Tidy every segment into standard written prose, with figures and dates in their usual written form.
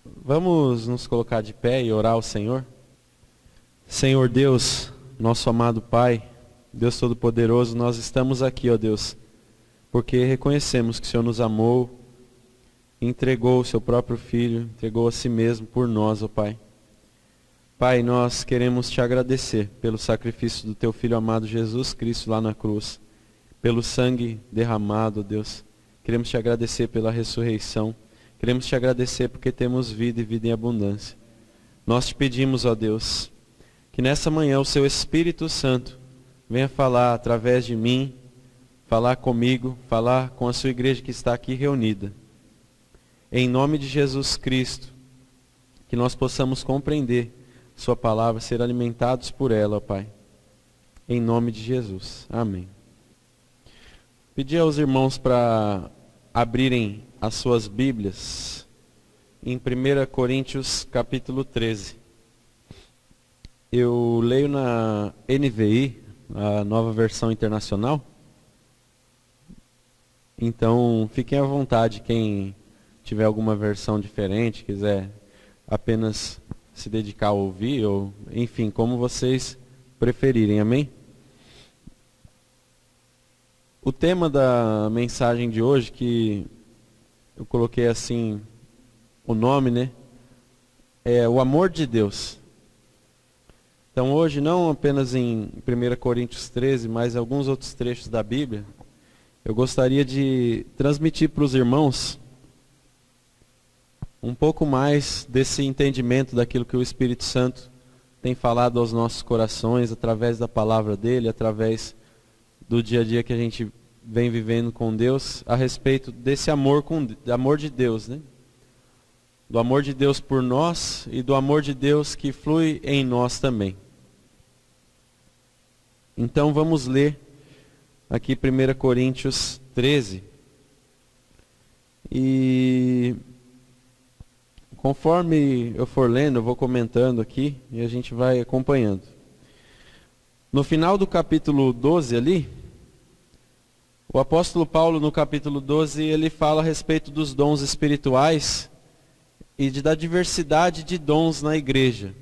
Vamos nos colocar de pé e orar ao Senhor? Senhor Deus, nosso amado Pai, Deus Todo-Poderoso, nós estamos aqui, ó Deus, porque reconhecemos que o Senhor nos amou, entregou o seu próprio Filho, entregou a si mesmo por nós, ó Pai. Pai, nós queremos te agradecer pelo sacrifício do teu Filho amado Jesus Cristo lá na cruz, pelo sangue derramado, ó Deus. Queremos te agradecer pela ressurreição. Queremos te agradecer porque temos vida e vida em abundância. Nós te pedimos, ó Deus, que nessa manhã o seu Espírito Santo venha falar através de mim, falar comigo, falar com a sua igreja que está aqui reunida. Em nome de Jesus Cristo, que nós possamos compreender sua palavra, ser alimentados por ela, ó Pai. Em nome de Jesus. Amém. Pedir aos irmãos para abrirem as suas Bíblias em 1 Coríntios capítulo 13. Eu leio na NVI, a Nova Versão Internacional. Então, fiquem à vontade, quem tiver alguma versão diferente, quiser apenas se dedicar a ouvir, ou enfim, como vocês preferirem, amém? O tema da mensagem de hoje, que eu coloquei assim, o nome, né? É o amor de Deus. Então hoje, não apenas em 1 Coríntios 13, mas em alguns outros trechos da Bíblia, eu gostaria de transmitir para os irmãos um pouco mais desse entendimento daquilo que o Espírito Santo tem falado aos nossos corações, através da palavra dele, através do dia a dia que a gente vem vivendo com Deus, a respeito desse amor de Deus, né? Do amor de Deus por nós e do amor de Deus que flui em nós também. Então vamos ler aqui 1 Coríntios 13. E conforme eu for lendo, eu vou comentando aqui e a gente vai acompanhando. No final do capítulo 12 ali, o apóstolo Paulo, no capítulo 12, ele fala a respeito dos dons espirituais e da diversidade de dons na igreja.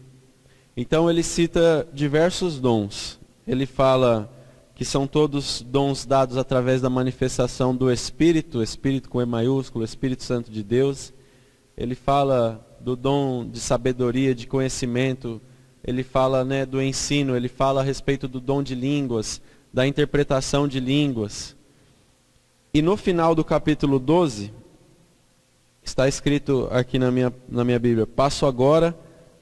Então ele cita diversos dons. Ele fala que são todos dons dados através da manifestação do Espírito, Espírito com E maiúsculo, Espírito Santo de Deus. Ele fala do dom de sabedoria, de conhecimento. Ele fala, né, do ensino, ele fala a respeito do dom de línguas, da interpretação de línguas. E no final do capítulo 12, está escrito aqui na minha Bíblia: passo agora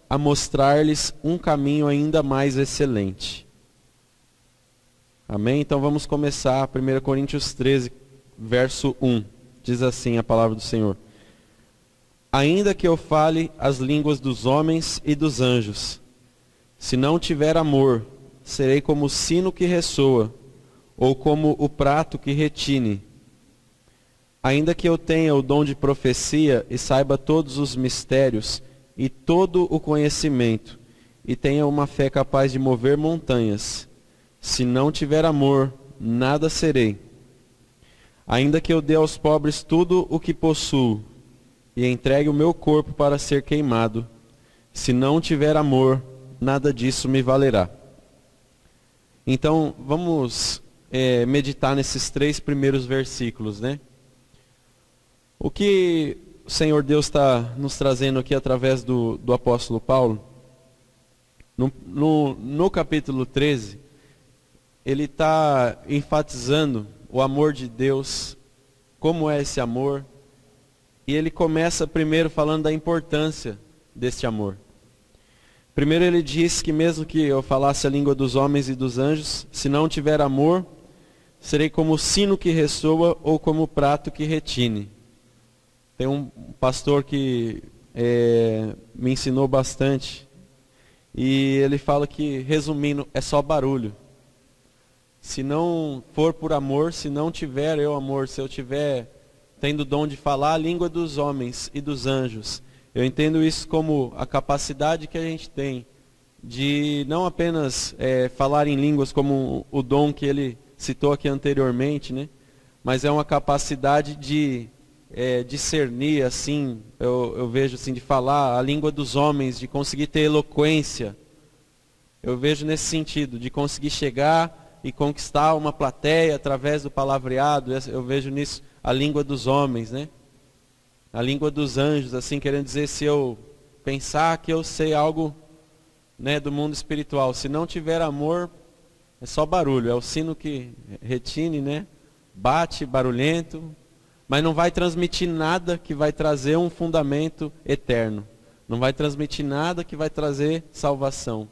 a mostrar-lhes um caminho ainda mais excelente. Amém? Então vamos começar 1 Coríntios 13, verso 1. Diz assim a palavra do Senhor: ainda que eu fale as línguas dos homens e dos anjos, se não tiver amor, serei como o sino que ressoa, ou como o prato que retine. Ainda que eu tenha o dom de profecia e saiba todos os mistérios e todo o conhecimento, e tenha uma fé capaz de mover montanhas, se não tiver amor, nada serei. Ainda que eu dê aos pobres tudo o que possuo, e entregue o meu corpo para ser queimado, se não tiver amor, nada disso me valerá. Então, vamos meditar nesses 3 primeiros versículos, né? O que o Senhor Deus está nos trazendo aqui através do apóstolo Paulo, no capítulo 13, ele está enfatizando o amor de Deus, como é esse amor, e ele começa primeiro falando da importância desse amor. Primeiro ele diz que mesmo que eu falasse a língua dos homens e dos anjos, se não tiver amor, serei como o sino que ressoa ou como o prato que retine. Tem um pastor que me ensinou bastante, e ele fala que, resumindo, é só barulho. Se não for por amor, se não tiver eu amor, se eu tiver tendo o dom de falar a língua dos homens e dos anjos, eu entendo isso como a capacidade que a gente tem de não apenas falar em línguas como o dom que ele citou aqui anteriormente, né? Mas é uma capacidade de discernir, assim, eu vejo assim, de falar a língua dos homens, de conseguir ter eloquência. Eu vejo nesse sentido, de conseguir chegar e conquistar uma plateia através do palavreado. Eu vejo nisso a língua dos homens, né? A língua dos anjos, assim, querendo dizer, se eu pensar que eu sei algo, né, do mundo espiritual, se não tiver amor, é só barulho, é o sino que retine, né? Bate, barulhento, mas não vai transmitir nada que vai trazer um fundamento eterno. Não vai transmitir nada que vai trazer salvação,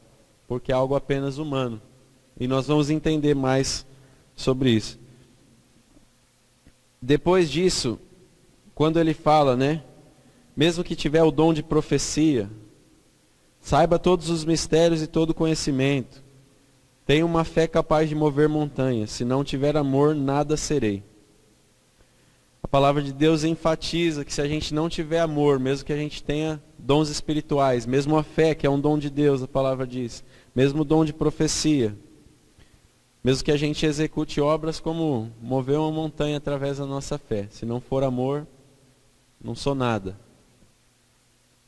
porque é algo apenas humano. E nós vamos entender mais sobre isso. Depois disso, quando ele fala, né? Mesmo que tiver o dom de profecia, saiba todos os mistérios e todo o conhecimento. Tenha uma fé capaz de mover montanhas. Se não tiver amor, nada serei. A palavra de Deus enfatiza que se a gente não tiver amor, mesmo que a gente tenha dons espirituais, mesmo a fé, que é um dom de Deus, a palavra diz, mesmo o dom de profecia, mesmo que a gente execute obras como mover uma montanha através da nossa fé, se não for amor, não sou nada.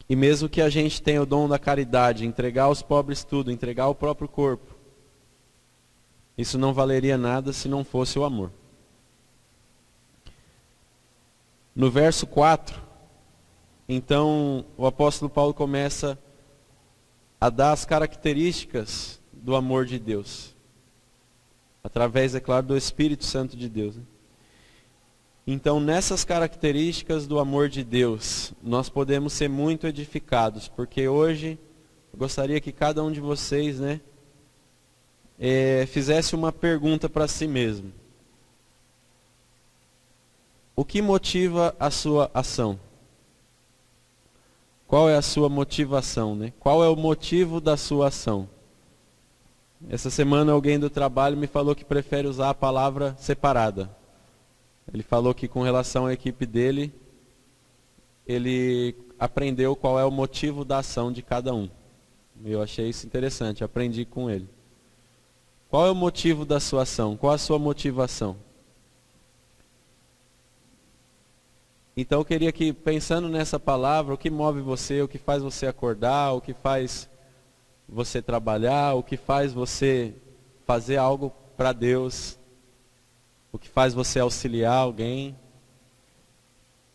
E mesmo que a gente tenha o dom da caridade, entregar aos pobres tudo, entregar o próprio corpo, isso não valeria nada se não fosse o amor. No verso 4, então o apóstolo Paulo começa a dar as características do amor de Deus. Através, é claro, do Espírito Santo de Deus. Então, nessas características do amor de Deus, nós podemos ser muito edificados, porque hoje eu gostaria que cada um de vocês, né, fizesse uma pergunta para si mesmo. O que motiva a sua ação? Qual é a sua motivação, né? Qual é o motivo da sua ação? Essa semana alguém do trabalho me falou que prefere usar a palavra separada. Ele falou que com relação à equipe dele, ele aprendeu qual é o motivo da ação de cada um. Eu achei isso interessante, aprendi com ele. Qual é o motivo da sua ação? Qual a sua motivação? Então eu queria que, pensando nessa palavra, o que move você, o que faz você acordar, o que faz você trabalhar, o que faz você fazer algo para Deus, o que faz você auxiliar alguém.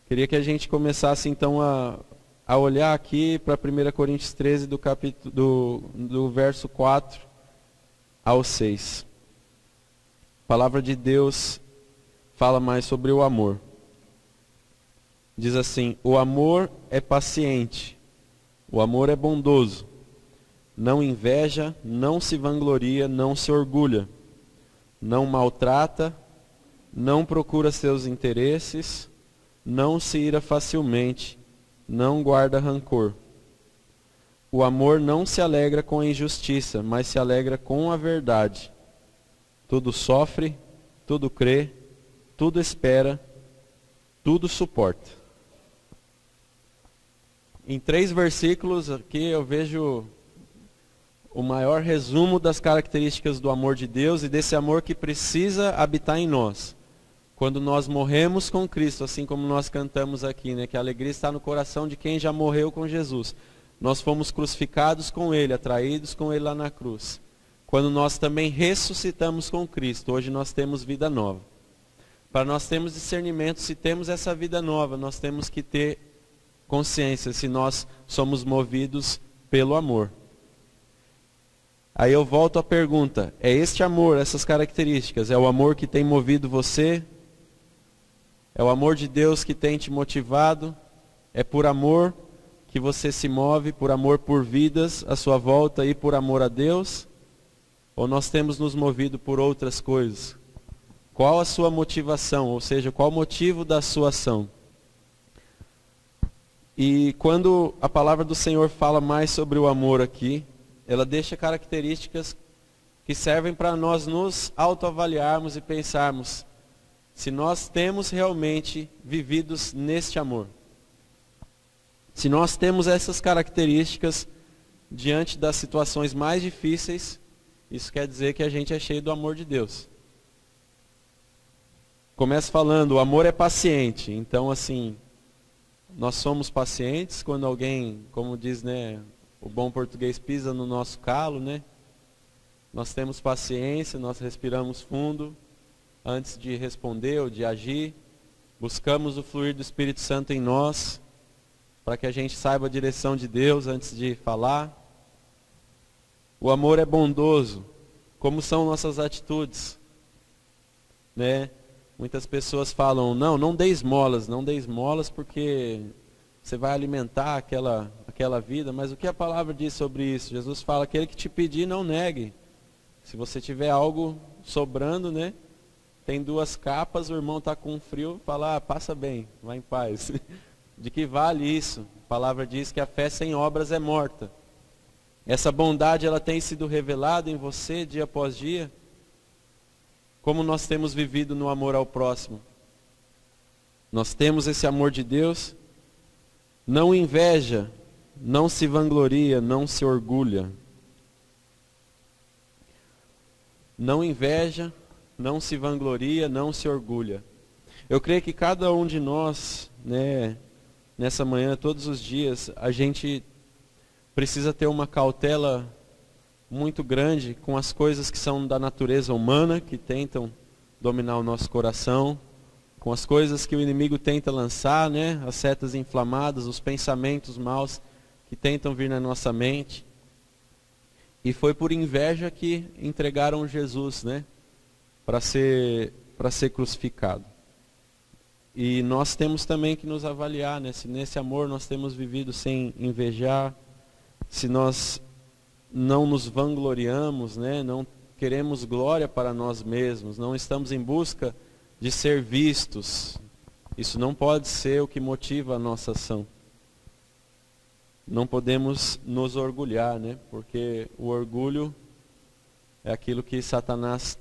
Queria que a gente começasse então a olhar aqui para 1 Coríntios 13, do verso 4 ao 6. A palavra de Deus fala mais sobre o amor. Diz assim: o amor é paciente, o amor é bondoso, não inveja, não se vangloria, não se orgulha, não maltrata, não procura seus interesses, não se ira facilmente, não guarda rancor. O amor não se alegra com a injustiça, mas se alegra com a verdade. Tudo sofre, tudo crê, tudo espera, tudo suporta. Em 3 versículos aqui eu vejo o maior resumo das características do amor de Deus e desse amor que precisa habitar em nós. Quando nós morremos com Cristo, assim como nós cantamos aqui, né, que a alegria está no coração de quem já morreu com Jesus. Nós fomos crucificados com Ele, atraídos com Ele lá na cruz. Quando nós também ressuscitamos com Cristo, hoje nós temos vida nova. Para nós termos discernimento, se temos essa vida nova, nós temos que ter consciência se nós somos movidos pelo amor. Aí eu volto à pergunta: é este amor, essas características, é o amor que tem movido você? É o amor de Deus que tem te motivado? É por amor que você se move, por amor por vidas à sua volta e por amor a Deus? Ou nós temos nos movido por outras coisas? Qual a sua motivação? Ou seja, qual o motivo da sua ação? E quando a palavra do Senhor fala mais sobre o amor aqui, ela deixa características que servem para nós nos autoavaliarmos e pensarmos se nós temos realmente vividos neste amor. Se nós temos essas características diante das situações mais difíceis, isso quer dizer que a gente é cheio do amor de Deus. começa falando, o amor é paciente. Então, assim, nós somos pacientes quando alguém, como diz, né, o bom português, pisa no nosso calo, né? Nós temos paciência, nós respiramos fundo antes de responder ou de agir. Buscamos o fluir do Espírito Santo em nós, para que a gente saiba a direção de Deus antes de falar. O amor é bondoso. Como são nossas atitudes? Né? Muitas pessoas falam, não dê esmolas porque você vai alimentar aquela vida. Mas o que a palavra diz sobre isso? Jesus fala, aquele que te pedir, não negue. Se você tiver algo sobrando, né? Tem 2 capas, o irmão está com frio, fala, passa bem, vai em paz. De que vale isso? A palavra diz que a fé sem obras é morta. Essa bondade, ela tem sido revelada em você dia após dia? Como nós temos vivido no amor ao próximo? Nós temos esse amor de Deus? Não inveja, não se vangloria, não se orgulha. Não inveja, não se vangloria, não se orgulha. Eu creio que cada um de nós, né, nessa manhã, todos os dias, a gente precisa ter uma cautela muito grande com as coisas que são da natureza humana, que tentam dominar o nosso coração, com as coisas que o inimigo tenta lançar, né, as setas inflamadas, os pensamentos maus que tentam vir na nossa mente. E foi por inveja que entregaram Jesus, né, para ser crucificado. E nós temos também que nos avaliar, né, se nesse amor nós temos vivido sem invejar, se nós não nos vangloriamos, né, não queremos glória para nós mesmos, não estamos em busca de ser vistos. Isso não pode ser o que motiva a nossa ação. Não podemos nos orgulhar, né? Porque o orgulho é aquilo que Satanás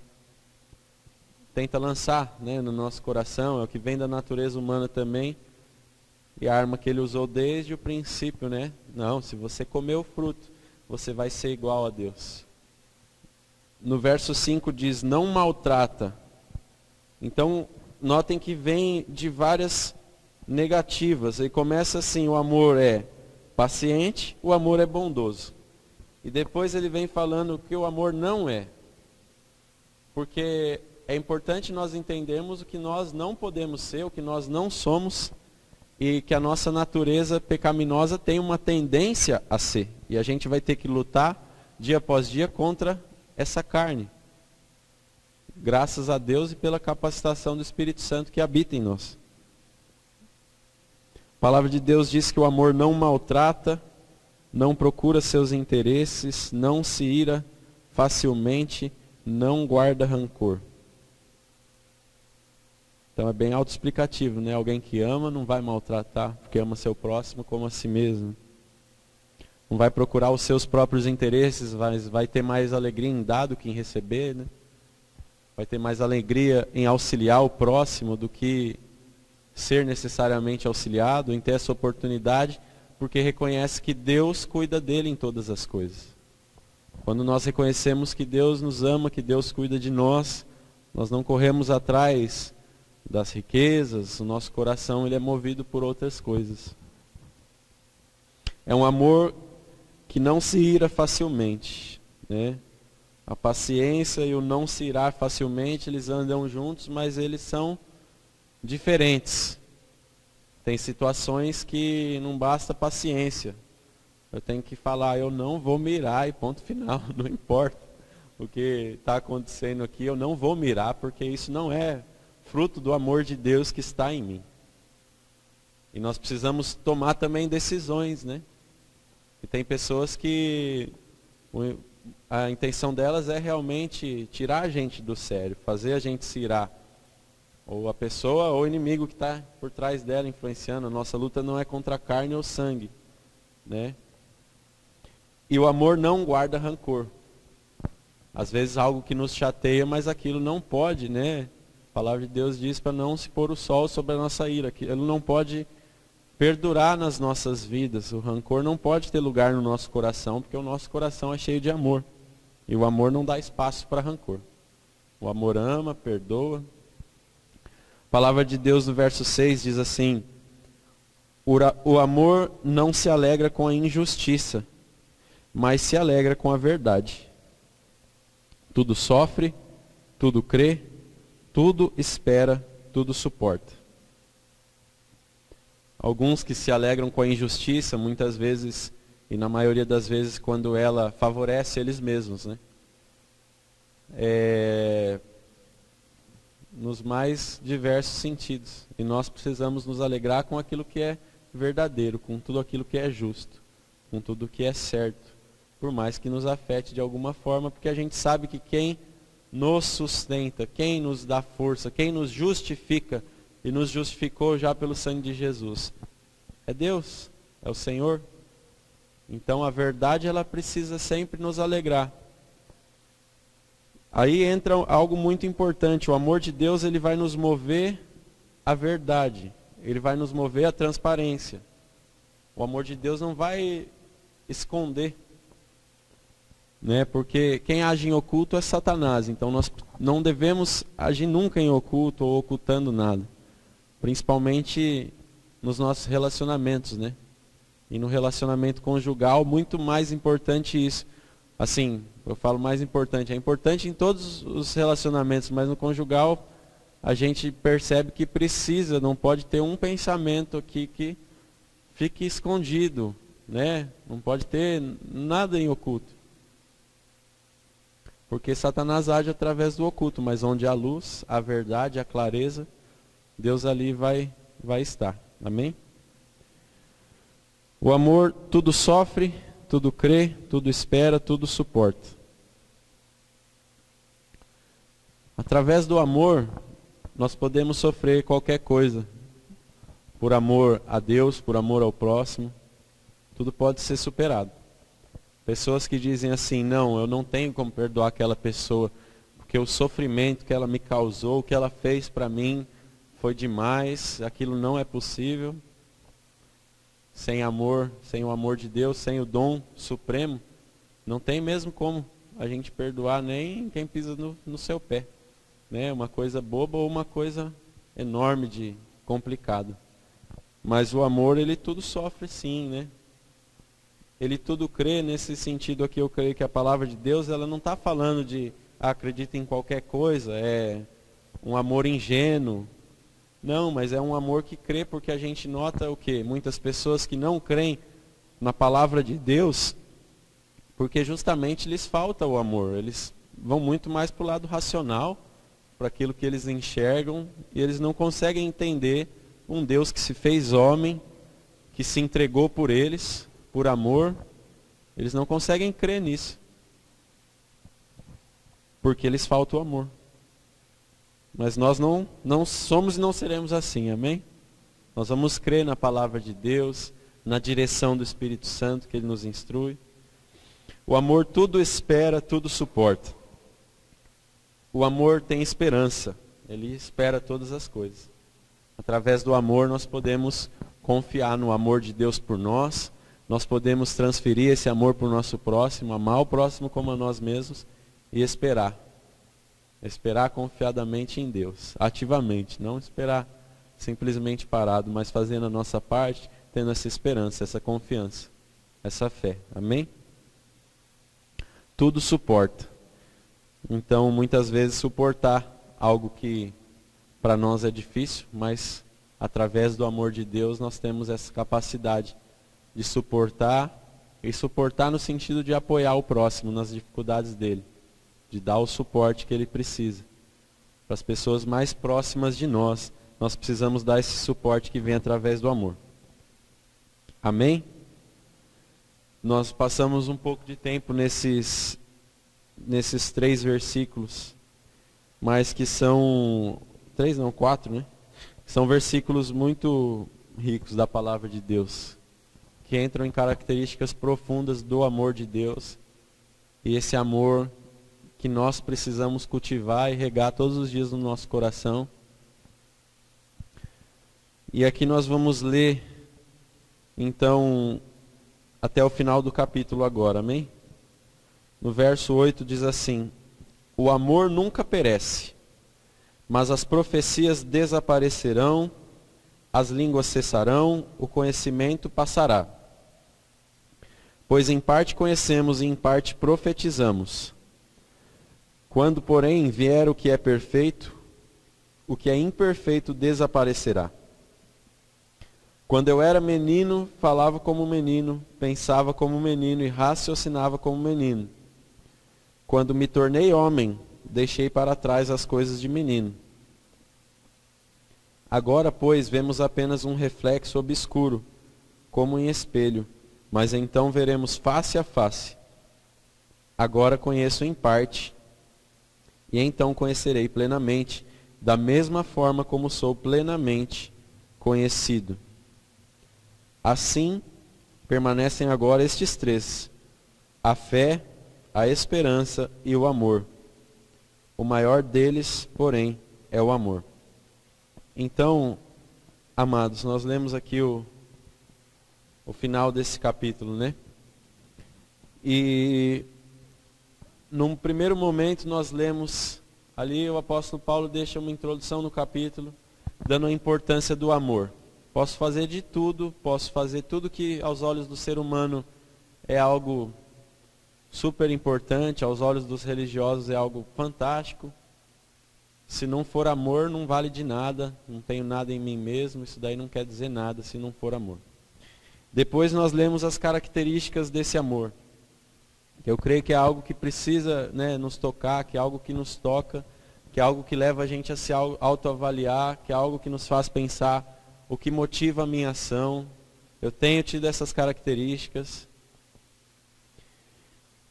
tenta lançar, né, no nosso coração, é o que vem da natureza humana também, e a arma que ele usou desde o princípio, né? Não, se você comer o fruto, você vai ser igual a Deus. No verso 5 diz, não maltrata. Então, notem que vem de várias negativas, e começa assim, o amor é paciente, o amor é bondoso. E depois ele vem falando que o amor não é. Porque é importante nós entendermos o que nós não podemos ser, o que nós não somos, e que a nossa natureza pecaminosa tem uma tendência a ser. E a gente vai ter que lutar dia após dia contra essa carne. Graças a Deus e pela capacitação do Espírito Santo que habita em nós. A palavra de Deus diz que o amor não maltrata, não procura seus interesses, não se ira facilmente, não guarda rancor. Então é bem autoexplicativo, né? Alguém que ama não vai maltratar, porque ama seu próximo como a si mesmo. Não vai procurar os seus próprios interesses, vai ter mais alegria em dar do que em receber, né? Vai ter mais alegria em auxiliar o próximo do que ser necessariamente auxiliado, em ter essa oportunidade, porque reconhece que Deus cuida dele em todas as coisas. Quando nós reconhecemos que Deus nos ama, que Deus cuida de nós, nós não corremos atrás das riquezas, o nosso coração ele é movido por outras coisas. É um amor que não se ira facilmente, né? A paciência e o não se irar facilmente, eles andam juntos, mas eles são diferentes. Tem situações que não basta paciência. Eu tenho que falar, eu não vou mirar e ponto final, não importa o que está acontecendo aqui, eu não vou mirar, porque isso não é fruto do amor de Deus que está em mim. E nós precisamos tomar também decisões, né? E tem pessoas que a intenção delas é realmente tirar a gente do sério, fazer a gente se irar. Ou a pessoa ou o inimigo que está por trás dela influenciando. A nossa luta não é contra a carne ou sangue, né? E o amor não guarda rancor. Às vezes algo que nos chateia, mas aquilo não pode, né? A palavra de Deus diz para não se pôr o sol sobre a nossa ira. Ele não pode perdurar nas nossas vidas. O rancor não pode ter lugar no nosso coração, porque o nosso coração é cheio de amor. E o amor não dá espaço para rancor. O amor ama, perdoa. palavra de Deus no verso 6 diz assim: o amor não se alegra com a injustiça, mas se alegra com a verdade. Tudo sofre, tudo crê, tudo espera, tudo suporta. Alguns que se alegram com a injustiça, muitas vezes, e na maioria das vezes, quando ela favorece eles mesmos, né? Nos mais diversos sentidos. E nós precisamos nos alegrar com aquilo que é verdadeiro, com tudo aquilo que é justo, com tudo que é certo, por mais que nos afete de alguma forma, porque a gente sabe que quem nos sustenta, quem nos dá força, quem nos justifica, e nos justificou já pelo sangue de Jesus, é Deus, é o Senhor. Então a verdade, ela precisa sempre nos alegrar. Aí entra algo muito importante: o amor de Deus, ele vai nos mover à verdade, ele vai nos mover à transparência. O amor de Deus não vai esconder, né? Porque quem age em oculto é Satanás. Então nós não devemos agir nunca em oculto ou ocultando nada, principalmente nos nossos relacionamentos, né? E no relacionamento conjugal, muito mais importante isso. Assim, eu falo mais importante, é importante em todos os relacionamentos, mas no conjugal a gente percebe que precisa, não pode ter um pensamento aqui que fique escondido, né? Não pode ter nada em oculto. Porque Satanás age através do oculto, mas onde há luz, a verdade, a clareza, Deus ali vai estar. Amém? O amor tudo sofre, tudo crê, tudo espera, tudo suporta. Através do amor, nós podemos sofrer qualquer coisa. Por amor a Deus, por amor ao próximo, tudo pode ser superado. Pessoas que dizem assim: não, eu não tenho como perdoar aquela pessoa, porque o sofrimento que ela me causou, o que ela fez para mim, foi demais, aquilo não é possível. Sem amor, sem o amor de Deus, sem o dom supremo, não tem mesmo como a gente perdoar nem quem pisa no seu pé, né? Uma coisa boba ou uma coisa enorme de complicado. Mas o amor, ele tudo sofre sim, né? Ele tudo crê. Nesse sentido aqui, eu creio que a palavra de Deus, ela não está falando de acredita em qualquer coisa, é um amor ingênuo. Não, mas é um amor que crê, porque a gente nota o quê? Muitas pessoas que não creem na palavra de Deus, porque justamente lhes falta o amor. Eles vão muito mais para o lado racional, para aquilo que eles enxergam, e eles não conseguem entender um Deus que se fez homem, que se entregou por eles, por amor. Eles não conseguem crer nisso, porque lhes falta o amor. Mas nós não somos e não seremos assim, amém? Nós vamos crer na palavra de Deus, na direção do Espírito Santo que Ele nos instrui. O amor tudo espera, tudo suporta. O amor tem esperança, ele espera todas as coisas. Através do amor nós podemos confiar no amor de Deus por nós, nós podemos transferir esse amor para o nosso próximo, amar o próximo como a nós mesmos e esperar. Esperar confiadamente em Deus, ativamente, não esperar simplesmente parado, mas fazendo a nossa parte, tendo essa esperança, essa confiança, essa fé. Amém? Tudo suporta. Então, muitas vezes, suportar algo que para nós é difícil, mas através do amor de Deus nós temos essa capacidade de suportar, e suportar no sentido de apoiar o próximo nas dificuldades dele, de dar o suporte que ele precisa. Para as pessoas mais próximas de nós, nós precisamos dar esse suporte que vem através do amor. Amém? Nós passamos um pouco de tempo nesses 3 versículos, mas que são 3 não, 4, né? São versículos muito ricos da palavra de Deus, que entram em características profundas do amor de Deus, e esse amor que nós precisamos cultivar e regar todos os dias no nosso coração. E aqui nós vamos ler, então, até o final do capítulo agora, amém? No verso 8 diz assim: o amor nunca perece, Mas as profecias desaparecerão, as línguas cessarão, o conhecimento passará. Pois em parte conhecemos e em parte profetizamos. Quando, porém, vier o que é perfeito, o que é imperfeito desaparecerá. Quando eu era menino, falava como menino, pensava como menino e raciocinava como menino. Quando me tornei homem, deixei para trás as coisas de menino. Agora, pois, vemos apenas um reflexo obscuro, como em espelho, mas então veremos face a face. Agora conheço em parte, e então conhecerei plenamente, da mesma forma como sou plenamente conhecido. Assim, permanecem agora estes três: a fé, a esperança e o amor. O maior deles, porém, é o amor. Então, amados, nós lemos aqui o final desse capítulo, né? E num primeiro momento nós lemos ali, o apóstolo Paulo deixa uma introdução no capítulo, dando a importância do amor. Posso fazer de tudo, posso fazer tudo que aos olhos do ser humano é algo super importante, aos olhos dos religiosos é algo fantástico. Se não for amor, não vale de nada, não tenho nada em mim mesmo, isso daí não quer dizer nada se não for amor. Depois nós lemos as características desse amor. Eu creio que é algo que precisa, né, nos tocar, que é algo que nos toca, que é algo que leva a gente a se autoavaliar, que é algo que nos faz pensar o que motiva a minha ação. Eu tenho tido essas características.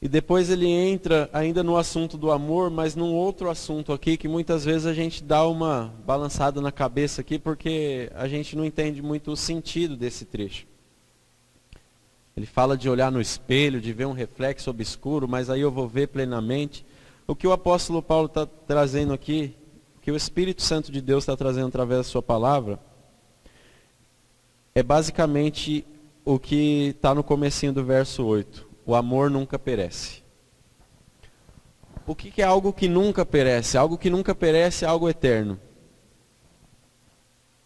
E depois ele entra ainda no assunto do amor, mas num outro assunto aqui, que muitas vezes a gente dá uma balançada na cabeça aqui, porque a gente não entende muito o sentido desse trecho. Ele fala de olhar no espelho, de ver um reflexo obscuro, mas aí eu vou ver plenamente. O que o apóstolo Paulo está trazendo aqui, o que o Espírito Santo de Deus está trazendo através da sua palavra, é basicamente o que está no comecinho do verso 8. O amor nunca perece. O que é algo que nunca perece? Algo que nunca perece é algo eterno.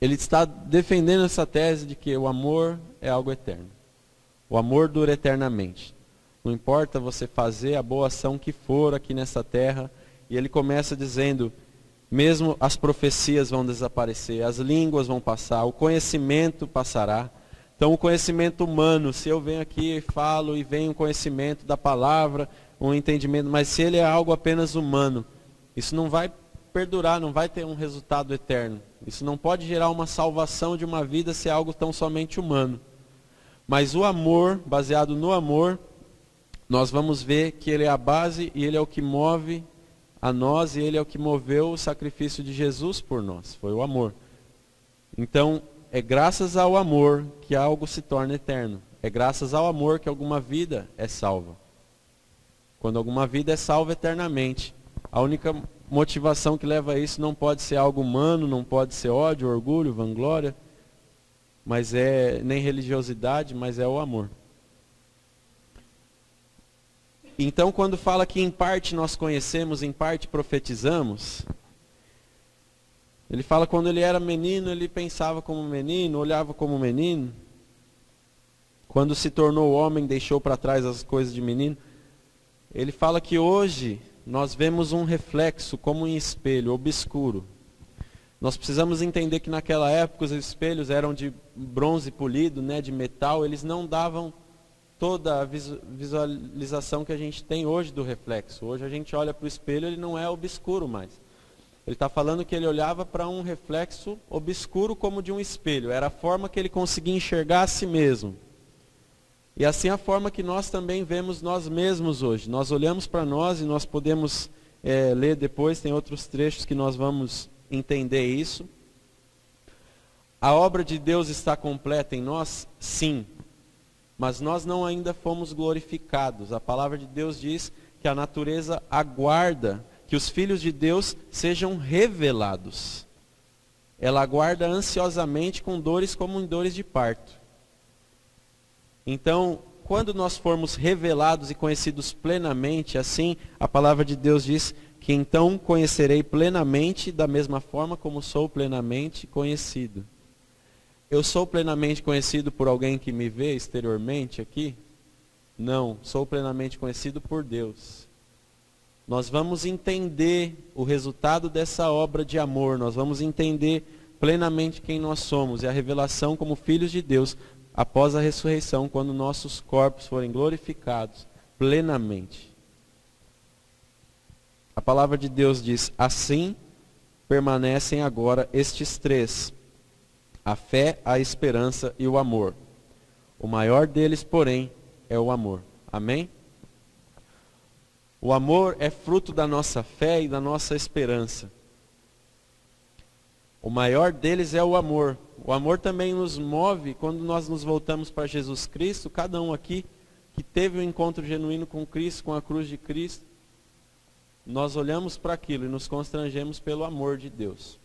Ele está defendendo essa tese de que o amor é algo eterno. O amor dura eternamente. Não importa você fazer a boa ação que for aqui nessa terra. E ele começa dizendo, mesmo as profecias vão desaparecer, as línguas vão passar, o conhecimento passará. Então o conhecimento humano, se eu venho aqui e falo e vem um conhecimento da palavra, um entendimento, mas se ele é algo apenas humano, isso não vai perdurar, não vai ter um resultado eterno. Isso não pode gerar uma salvação de uma vida se é algo tão somente humano. Mas o amor, baseado no amor, nós vamos ver que ele é a base e ele é o que move a nós e ele é o que moveu o sacrifício de Jesus por nós, foi o amor. Então, é graças ao amor que algo se torna eterno. É graças ao amor que alguma vida é salva. Quando alguma vida é salva eternamente, a única motivação que leva a isso não pode ser algo humano, não pode ser ódio, orgulho, vanglória, mas nem religiosidade, mas é o amor. Então, quando fala que em parte nós conhecemos, em parte profetizamos, ele fala quando ele era menino, ele pensava como menino, olhava como menino. Quando se tornou homem, deixou para trás as coisas de menino. Ele fala que hoje nós vemos um reflexo como em espelho, obscuro. Nós precisamos entender que naquela época os espelhos eram de bronze polido, né, de metal. Eles não davam toda a visualização que a gente tem hoje do reflexo. Hoje a gente olha para o espelho, ele não é obscuro mais. Ele está falando que ele olhava para um reflexo obscuro como de um espelho. Era a forma que ele conseguia enxergar a si mesmo. E assim a forma que nós também vemos nós mesmos hoje. Nós olhamos para nós e nós podemos ler depois, tem outros trechos que nós vamos entender isso. A obra de Deus está completa em nós? Sim. Mas nós não ainda fomos glorificados. A palavra de Deus diz que a natureza aguarda que os filhos de Deus sejam revelados. Ela aguarda ansiosamente com dores como em dores de parto. Então, quando nós formos revelados e conhecidos plenamente, assim a palavra de Deus diz que então conhecerei plenamente da mesma forma como sou plenamente conhecido. Eu sou plenamente conhecido por alguém que me vê exteriormente aqui? Não, sou plenamente conhecido por Deus. Nós vamos entender o resultado dessa obra de amor, nós vamos entender plenamente quem nós somos e a revelação como filhos de Deus após a ressurreição, quando nossos corpos forem glorificados plenamente. A palavra de Deus diz: assim permanecem agora estes três: a fé, a esperança e o amor. O maior deles, porém, é o amor. Amém? O amor é fruto da nossa fé e da nossa esperança. O maior deles é o amor. O amor também nos move quando nós nos voltamos para Jesus Cristo. Cada um aqui que teve um encontro genuíno com Cristo, com a cruz de Cristo, nós olhamos para aquilo e nos constrangemos pelo amor de Deus.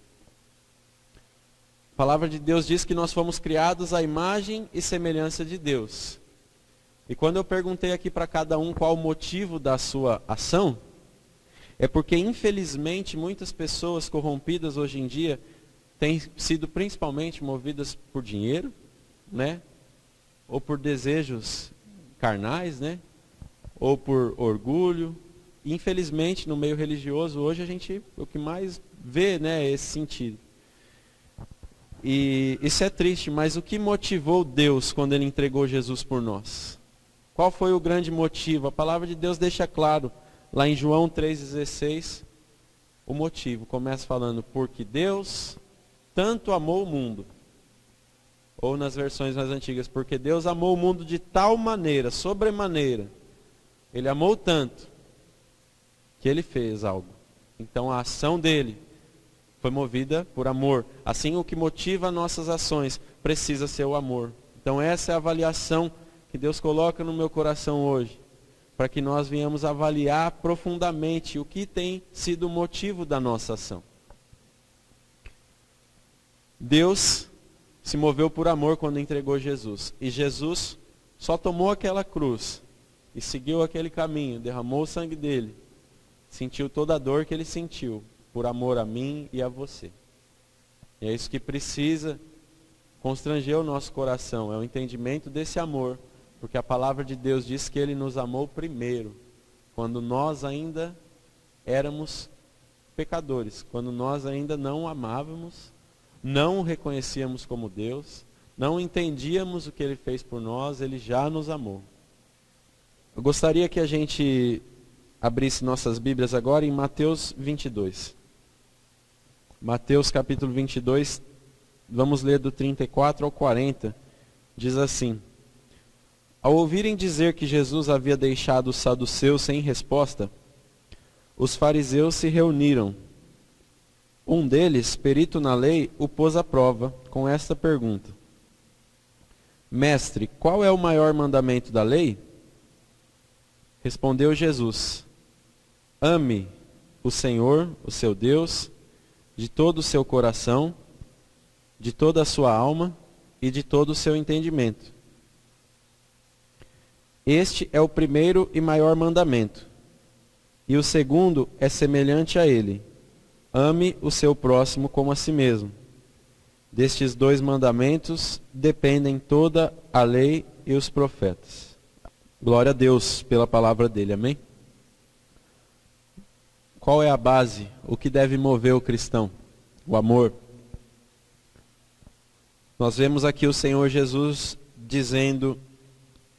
A palavra de Deus diz que nós fomos criados à imagem e semelhança de Deus. E quando eu perguntei aqui para cada um qual o motivo da sua ação, é porque infelizmente muitas pessoas corrompidas hoje em dia têm sido principalmente movidas por dinheiro, né? Ou por desejos carnais, né? Ou por orgulho. Infelizmente no meio religioso hoje a gente o que mais vê, né, é esse sentido. E isso é triste, mas o que motivou Deus quando Ele entregou Jesus por nós? Qual foi o grande motivo? A palavra de Deus deixa claro, lá em João 3,16, o motivo. Começa falando, porque Deus tanto amou o mundo. Ou nas versões mais antigas, porque Deus amou o mundo de tal maneira, sobremaneira. Ele amou tanto, que Ele fez algo. Então a ação dele foi movida por amor. Assim, o que motiva nossas ações precisa ser o amor. Então essa é a avaliação que Deus coloca no meu coração hoje, para que nós venhamos avaliar profundamente o que tem sido o motivo da nossa ação. Deus se moveu por amor quando entregou Jesus. E Jesus só tomou aquela cruz e seguiu aquele caminho, derramou o sangue dele, sentiu toda a dor que ele sentiu, por amor a mim e a você. E é isso que precisa constranger o nosso coração, é o entendimento desse amor, porque a palavra de Deus diz que Ele nos amou primeiro, quando nós ainda éramos pecadores, quando nós ainda não amávamos, não o reconhecíamos como Deus, não entendíamos o que Ele fez por nós, Ele já nos amou. Eu gostaria que a gente abrisse nossas Bíblias agora em Mateus 22. Mateus capítulo 22, vamos ler do 34 ao 40, diz assim: ao ouvirem dizer que Jesus havia deixado os saduceus sem resposta, os fariseus se reuniram. Um deles, perito na lei, o pôs à prova com esta pergunta: Mestre, qual é o maior mandamento da lei? Respondeu Jesus: ame o Senhor, o seu Deus, de todo o seu coração, de toda a sua alma e de todo o seu entendimento. Este é o primeiro e maior mandamento. E o segundo é semelhante a ele: ame o seu próximo como a si mesmo. Destes dois mandamentos dependem toda a lei e os profetas. Glória a Deus pela palavra dele, amém? Qual é a base? O que deve mover o cristão? O amor. Nós vemos aqui o Senhor Jesus dizendo: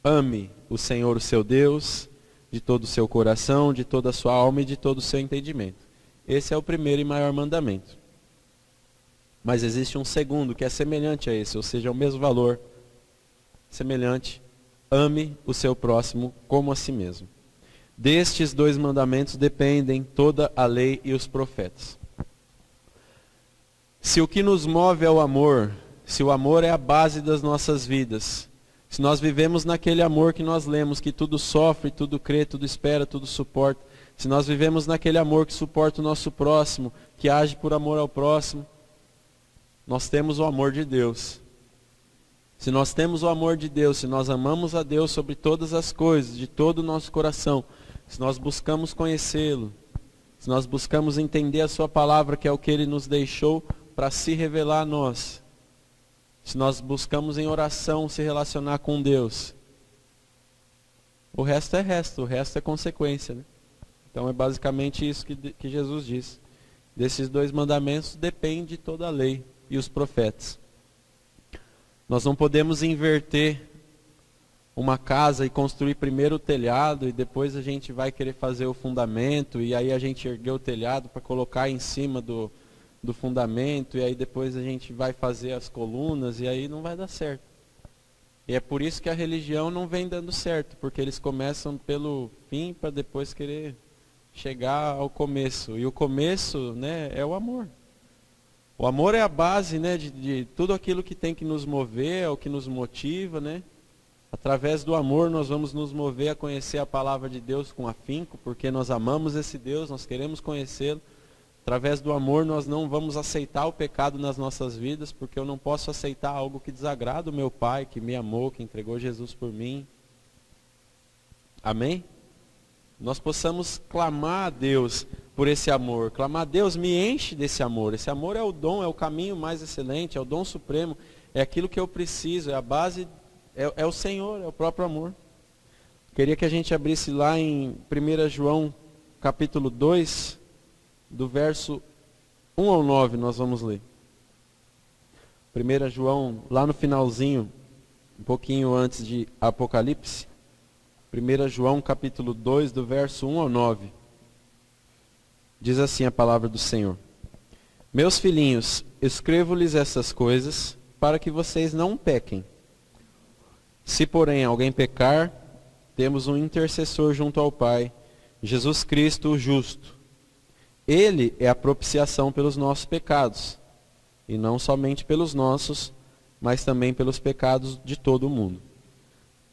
ame o Senhor, o seu Deus, de todo o seu coração, de toda a sua alma e de todo o seu entendimento. Esse é o primeiro e maior mandamento. Mas existe um segundo que é semelhante a esse, ou seja, o mesmo valor, semelhante: ame o seu próximo como a si mesmo. Destes dois mandamentos dependem toda a lei e os profetas. Se o que nos move é o amor, se o amor é a base das nossas vidas, se nós vivemos naquele amor que nós lemos, que tudo sofre, tudo crê, tudo espera, tudo suporta, se nós vivemos naquele amor que suporta o nosso próximo, que age por amor ao próximo, nós temos o amor de Deus. Se nós temos o amor de Deus, se nós amamos a Deus sobre todas as coisas, de todo o nosso coração, se nós buscamos conhecê-lo, se nós buscamos entender a sua palavra, que é o que ele nos deixou para se revelar a nós, se nós buscamos em oração se relacionar com Deus, o resto é consequência, né? Então é basicamente isso que Jesus diz. Desses 2 mandamentos depende toda a lei e os profetas. Nós não podemos inverter uma casa e construir primeiro o telhado e depois a gente vai querer fazer o fundamento e aí a gente erguer o telhado para colocar em cima do fundamento e aí depois a gente vai fazer as colunas e aí não vai dar certo. E é por isso que a religião não vem dando certo, porque eles começam pelo fim para depois querer chegar ao começo. E o começo, né, é o amor. O amor é a base, né, de tudo aquilo que tem que nos mover, é o que nos motiva, né? Através do amor nós vamos nos mover a conhecer a palavra de Deus com afinco, porque nós amamos esse Deus, nós queremos conhecê-lo. Através do amor nós não vamos aceitar o pecado nas nossas vidas, porque eu não posso aceitar algo que desagrada o meu Pai, que me amou, que entregou Jesus por mim. Amém? Nós possamos clamar a Deus por esse amor. Clamar a Deus, me enche desse amor. Esse amor é o dom, é o caminho mais excelente, é o dom supremo. É aquilo que eu preciso, é a base, é o Senhor, é o próprio amor. Queria que a gente abrisse lá em 1 João capítulo 2, do verso 1 ao 9, nós vamos ler. 1 João, lá no finalzinho, um pouquinho antes de Apocalipse. 1 João capítulo 2, do verso 1 ao 9. Diz assim a palavra do Senhor. Meus filhinhos, escrevo-lhes essas coisas para que vocês não pequem. Se porém alguém pecar, temos um intercessor junto ao Pai, Jesus Cristo o justo. Ele é a propiciação pelos nossos pecados, e não somente pelos nossos, mas também pelos pecados de todo o mundo.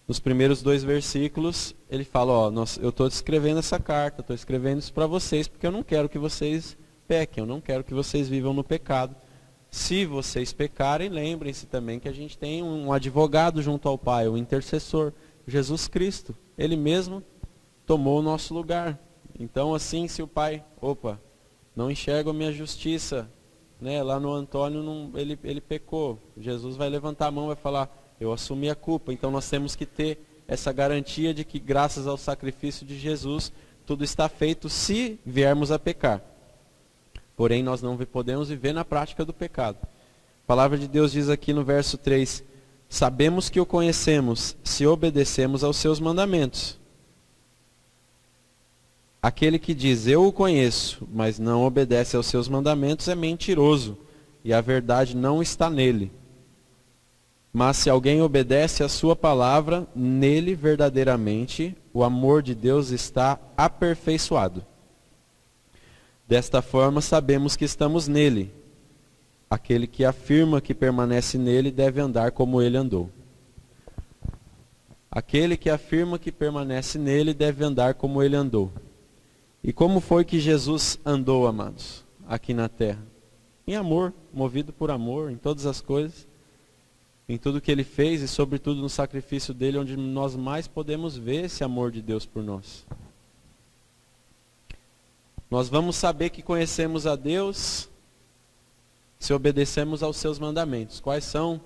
Nos primeiros 2 versículos, ele fala, eu estou escrevendo essa carta, estou escrevendo isso para vocês, porque eu não quero que vocês pequem, eu não quero que vocês vivam no pecado. Se vocês pecarem, lembrem-se também que a gente tem um advogado junto ao Pai, um intercessor, Jesus Cristo. Ele mesmo tomou o nosso lugar. Então assim, se o Pai, não enxerga a minha justiça, né, lá no Antônio ele pecou, Jesus vai levantar a mão e vai falar, eu assumi a culpa. Então nós temos que ter essa garantia de que graças ao sacrifício de Jesus, tudo está feito se viermos a pecar. Porém nós não podemos viver na prática do pecado. A palavra de Deus diz aqui no verso 3, sabemos que o conhecemos se obedecemos aos seus mandamentos. Aquele que diz, eu o conheço, mas não obedece aos seus mandamentos, é mentiroso, e a verdade não está nele. Mas se alguém obedece à sua palavra, nele verdadeiramente o amor de Deus está aperfeiçoado. Desta forma sabemos que estamos nele. Aquele que afirma que permanece nele deve andar como ele andou. Aquele que afirma que permanece nele deve andar como ele andou. E como foi que Jesus andou, amados, aqui na terra? Em amor, movido por amor, em todas as coisas, em tudo que ele fez e sobretudo no sacrifício dele, onde nós mais podemos ver esse amor de Deus por nós. Nós vamos saber que conhecemos a Deus se obedecemos aos seus mandamentos. Quais são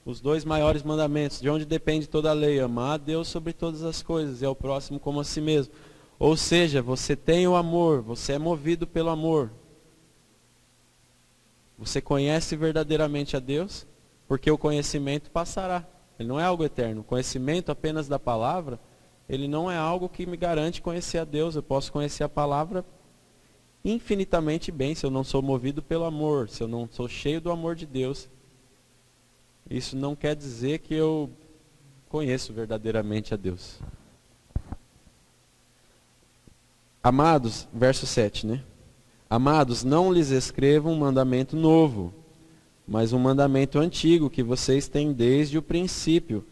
os 2 maiores mandamentos? De onde depende toda a lei? Amar a Deus sobre todas as coisas e ao próximo como a si mesmo. Ou seja, você tem o amor, você é movido pelo amor. Você conhece verdadeiramente a Deus, porque o conhecimento passará. Ele não é algo eterno. O conhecimento apenas da palavra, ele não é algo que me garante conhecer a Deus. Eu posso conhecer a palavra infinitamente bem, se eu não sou movido pelo amor, se eu não sou cheio do amor de Deus. Isso não quer dizer que eu conheço verdadeiramente a Deus. Amados, verso 7, né? Amados, não lhes escrevo um mandamento novo, mas um mandamento antigo que vocês têm desde o princípio,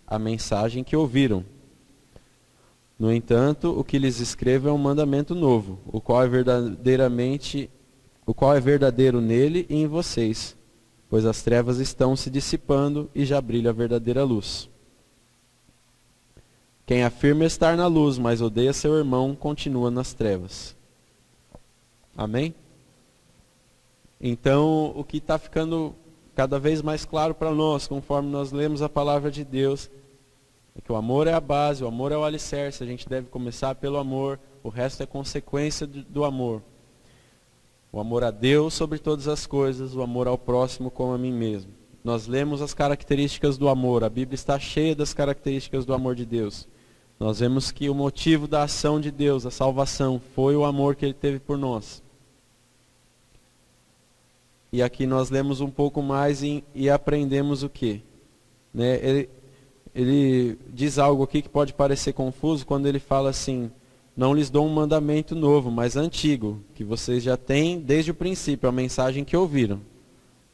a mensagem que ouviram. No entanto, o que lhes escrevo é um mandamento novo, o qual é verdadeiro nele e em vocês. pois as trevas estão se dissipando e já brilha a verdadeira luz. Quem afirma estar na luz, mas odeia seu irmão, continua nas trevas. Amém? Então, o que está ficando cada vez mais claro para nós, conforme nós lemos a palavra de Deus, é que o amor é a base, o amor é o alicerce, a gente deve começar pelo amor, o resto é consequência do amor. O amor a Deus sobre todas as coisas, o amor ao próximo como a mim mesmo. Nós lemos as características do amor, a Bíblia está cheia das características do amor de Deus. Nós vemos que o motivo da ação de Deus, a salvação, foi o amor que Ele teve por nós. E aqui nós lemos um pouco mais e aprendemos o quê? Né? Ele diz algo aqui que pode parecer confuso quando ele fala assim: não lhes dou um mandamento novo, mas antigo, que vocês já têm desde o princípio, a mensagem que ouviram.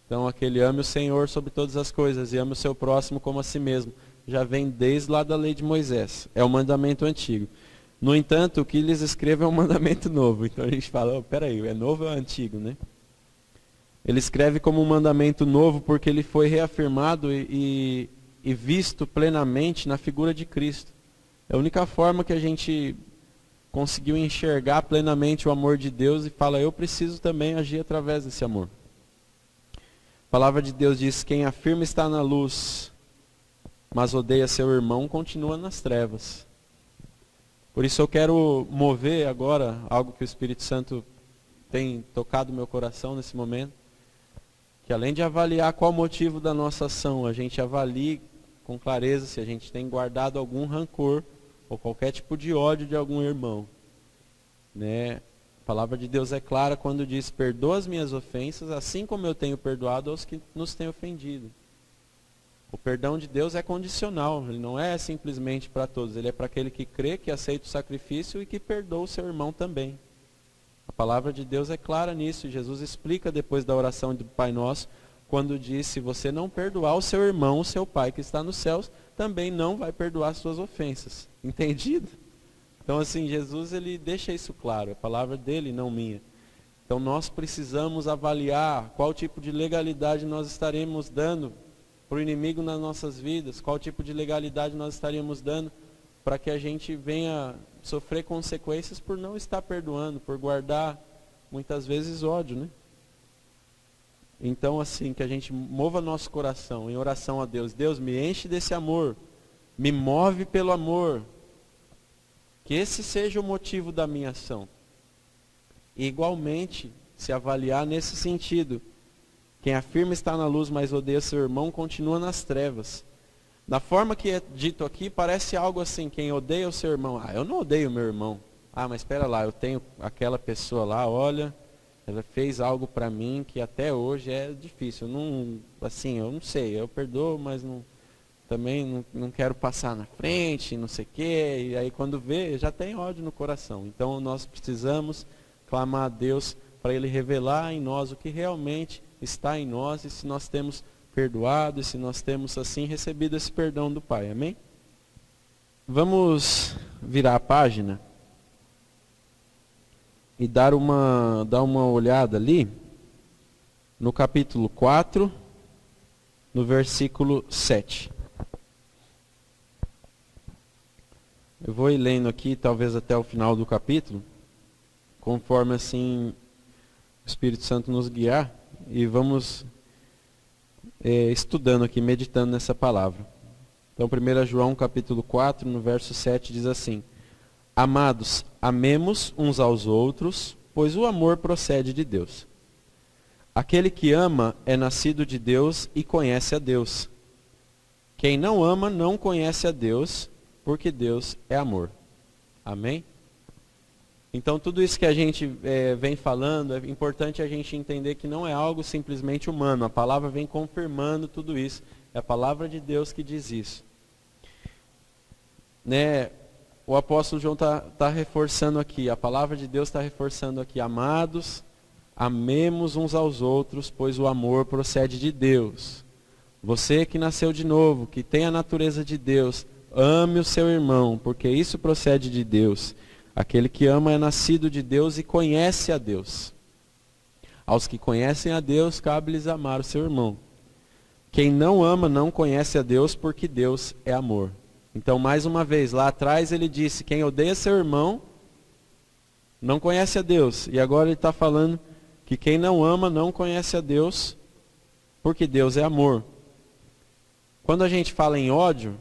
Então aquele ame o Senhor sobre todas as coisas e ame o seu próximo como a si mesmo. Já vem desde lá da lei de Moisés. É o mandamento antigo. No entanto, o que lhes escrevo é um mandamento novo. Então a gente fala, peraí, é novo ou é antigo, né? Ele escreve como um mandamento novo porque ele foi reafirmado e visto plenamente na figura de Cristo. É a única forma que a gente conseguiu enxergar plenamente o amor de Deus e fala, eu preciso também agir através desse amor. A palavra de Deus diz, quem afirma estar na luz, mas odeia seu irmão, continua nas trevas. Por isso eu quero mover agora algo que o Espírito Santo tem tocado no meu coração nesse momento, que além de avaliar qual o motivo da nossa ação, a gente avalie com clareza se a gente tem guardado algum rancor ou qualquer tipo de ódio de algum irmão. Né? A palavra de Deus é clara quando diz, perdoa as minhas ofensas, assim como eu tenho perdoado aos que nos têm ofendido. O perdão de Deus é condicional, ele não é simplesmente para todos, ele é para aquele que crê, que aceita o sacrifício e que perdoa o seu irmão também. A palavra de Deus é clara nisso, Jesus explica depois da oração do Pai Nosso, quando diz, se você não perdoar o seu irmão, o seu Pai que está nos céus, também não vai perdoar as suas ofensas. Entendido? Então assim, Jesus ele deixa isso claro, a palavra dele, não minha. Então nós precisamos avaliar qual tipo de legalidade nós estaremos dando para o inimigo nas nossas vidas, qual tipo de legalidade nós estaríamos dando para que a gente venha sofrer consequências por não estar perdoando, por guardar muitas vezes ódio, né? Então assim, que a gente mova nosso coração em oração a Deus. Deus, me enche desse amor, me move pelo amor, que esse seja o motivo da minha ação. E igualmente, se avaliar nesse sentido, quem afirma estar na luz, mas odeia seu irmão, continua nas trevas. Da forma que é dito aqui, parece algo assim, quem odeia o seu irmão, eu não odeio o meu irmão. Mas espera lá, eu tenho aquela pessoa lá, olha, ela fez algo para mim que até hoje é difícil. Eu não sei, eu perdoo, mas também não quero passar na frente, não sei o quê. E aí quando vê, já tem ódio no coração. Então nós precisamos clamar a Deus para Ele revelar em nós o que realmente está em nós e se nós temos perdoado e se nós temos assim recebido esse perdão do Pai. Amém? Vamos virar a página e dar uma olhada ali no capítulo 4, no versículo 7. Eu vou ir lendo aqui, talvez até o final do capítulo, conforme assim o Espírito Santo nos guiar, e vamos estudando aqui, meditando nessa palavra. Então 1 João capítulo 4, no verso 7 diz assim: Amados, amemos uns aos outros, pois o amor procede de Deus. Aquele que ama é nascido de Deus e conhece a Deus. Quem não ama não conhece a Deus, porque Deus é amor. Amém? Então tudo isso que a gente vem falando, é importante a gente entender que não é algo simplesmente humano. A palavra vem confirmando tudo isso. É a palavra de Deus que diz isso. Né? O apóstolo João está reforçando aqui, a palavra de Deus está reforçando aqui. Amados, amemos uns aos outros, pois o amor procede de Deus. Você que nasceu de novo, que tem a natureza de Deus, ame o seu irmão, porque isso procede de Deus. Aquele que ama é nascido de Deus e conhece a Deus. Aos que conhecem a Deus, cabe-lhes amar o seu irmão. Quem não ama não conhece a Deus, porque Deus é amor. Então, mais uma vez, lá atrás ele disse, quem odeia seu irmão não conhece a Deus. E agora ele está falando que quem não ama não conhece a Deus, porque Deus é amor. Quando a gente fala em ódio,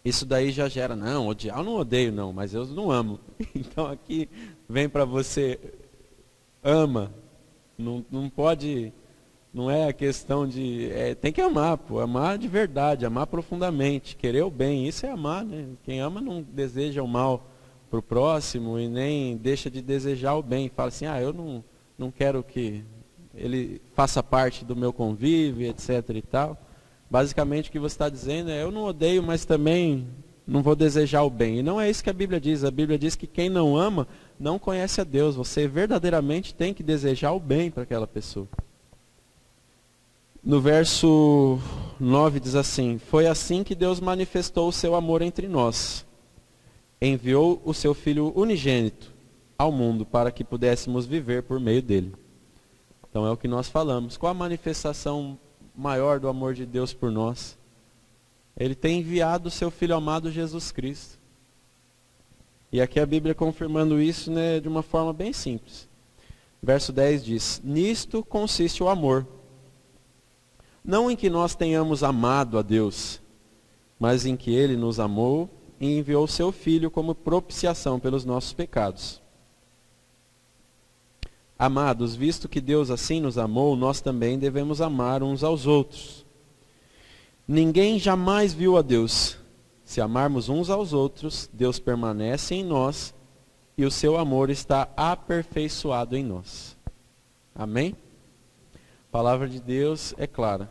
isso daí já gera, não, odiar eu não odeio não, mas eu não amo. Então aqui vem para você, ama. Não pode, não é a questão de, tem que amar, pô, amar de verdade, amar profundamente, querer o bem, isso é amar, né? Quem ama não deseja o mal para o próximo e nem deixa de desejar o bem. Fala assim, eu não quero que ele faça parte do meu convívio, etc. e tal. Basicamente o que você está dizendo é, eu não odeio, mas também não vou desejar o bem. E não é isso que a Bíblia diz. A Bíblia diz que quem não ama não conhece a Deus. Você verdadeiramente tem que desejar o bem para aquela pessoa. No verso 9 diz assim, foi assim que Deus manifestou o seu amor entre nós. Enviou o seu Filho unigênito ao mundo para que pudéssemos viver por meio dele. Então é o que nós falamos. Qual a manifestação maior do amor de Deus por nós? Ele tem enviado o seu Filho amado Jesus Cristo. E aqui a Bíblia confirmando isso, né, de uma forma bem simples. Verso 10 diz, nisto consiste o amor. Não em que nós tenhamos amado a Deus, mas em que Ele nos amou e enviou o seu Filho como propiciação pelos nossos pecados. Amados, visto que Deus assim nos amou, nós também devemos amar uns aos outros. Ninguém jamais viu a Deus. Se amarmos uns aos outros, Deus permanece em nós e o seu amor está aperfeiçoado em nós. Amém? A palavra de Deus é clara.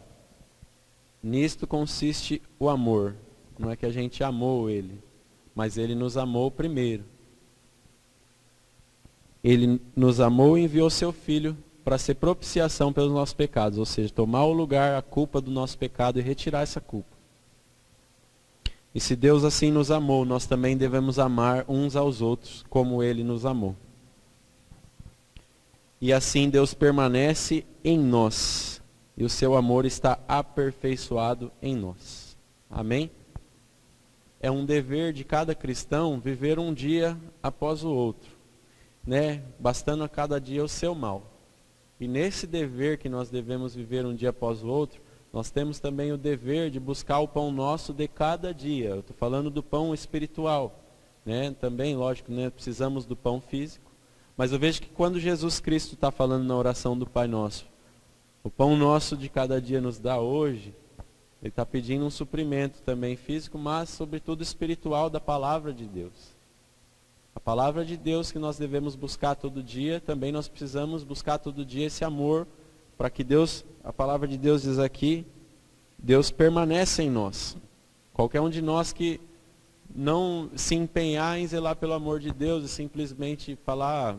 Nisto consiste o amor. Não é que a gente amou Ele, mas Ele nos amou primeiro. Ele nos amou e enviou seu Filho para ser propiciação pelos nossos pecados, ou seja, tomar o lugar, a culpa do nosso pecado e retirar essa culpa. E se Deus assim nos amou, nós também devemos amar uns aos outros como Ele nos amou. E assim Deus permanece em nós, e o seu amor está aperfeiçoado em nós. Amém? É um dever de cada cristão viver um dia após o outro, né? Bastando a cada dia o seu mal. E nesse dever que nós devemos viver um dia após o outro, nós temos também o dever de buscar o pão nosso de cada dia. Eu estou falando do pão espiritual, né? Também, lógico, né? Precisamos do pão físico. Mas eu vejo que quando Jesus Cristo está falando na oração do Pai Nosso, o pão nosso de cada dia nos dá hoje, Ele está pedindo um suprimento também físico, mas sobretudo espiritual da palavra de Deus. A palavra de Deus que nós devemos buscar todo dia, também nós precisamos buscar todo dia esse amor, para que Deus, a palavra de Deus diz aqui, Deus permanece em nós. Qualquer um de nós que não se empenhar em zelar pelo amor de Deus e simplesmente falar,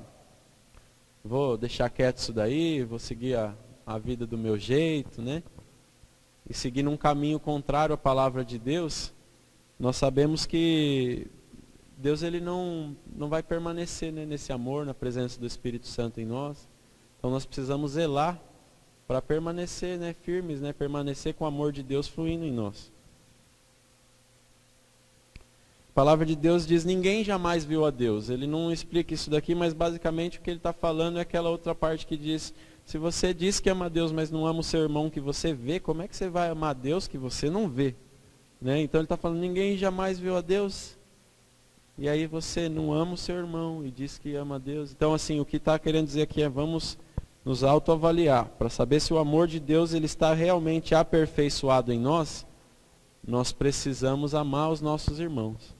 vou deixar quieto isso daí, vou seguir a vida do meu jeito, né? E seguir num caminho contrário à palavra de Deus, nós sabemos que Deus ele não vai permanecer, né, nesse amor, na presença do Espírito Santo em nós. Então nós precisamos zelar para permanecer, né, firmes, né, permanecer com o amor de Deus fluindo em nós. A palavra de Deus diz, ninguém jamais viu a Deus. Ele não explica isso daqui, mas basicamente o que ele está falando é aquela outra parte que diz, se você diz que ama a Deus, mas não ama o seu irmão que você vê, como é que você vai amar a Deus que você não vê? Né? Então ele está falando, ninguém jamais viu a Deus. E aí você não ama o seu irmão e diz que ama a Deus. Então assim, o que está querendo dizer aqui é, vamos nos autoavaliar, para saber se o amor de Deus ele está realmente aperfeiçoado em nós, nós precisamos amar os nossos irmãos.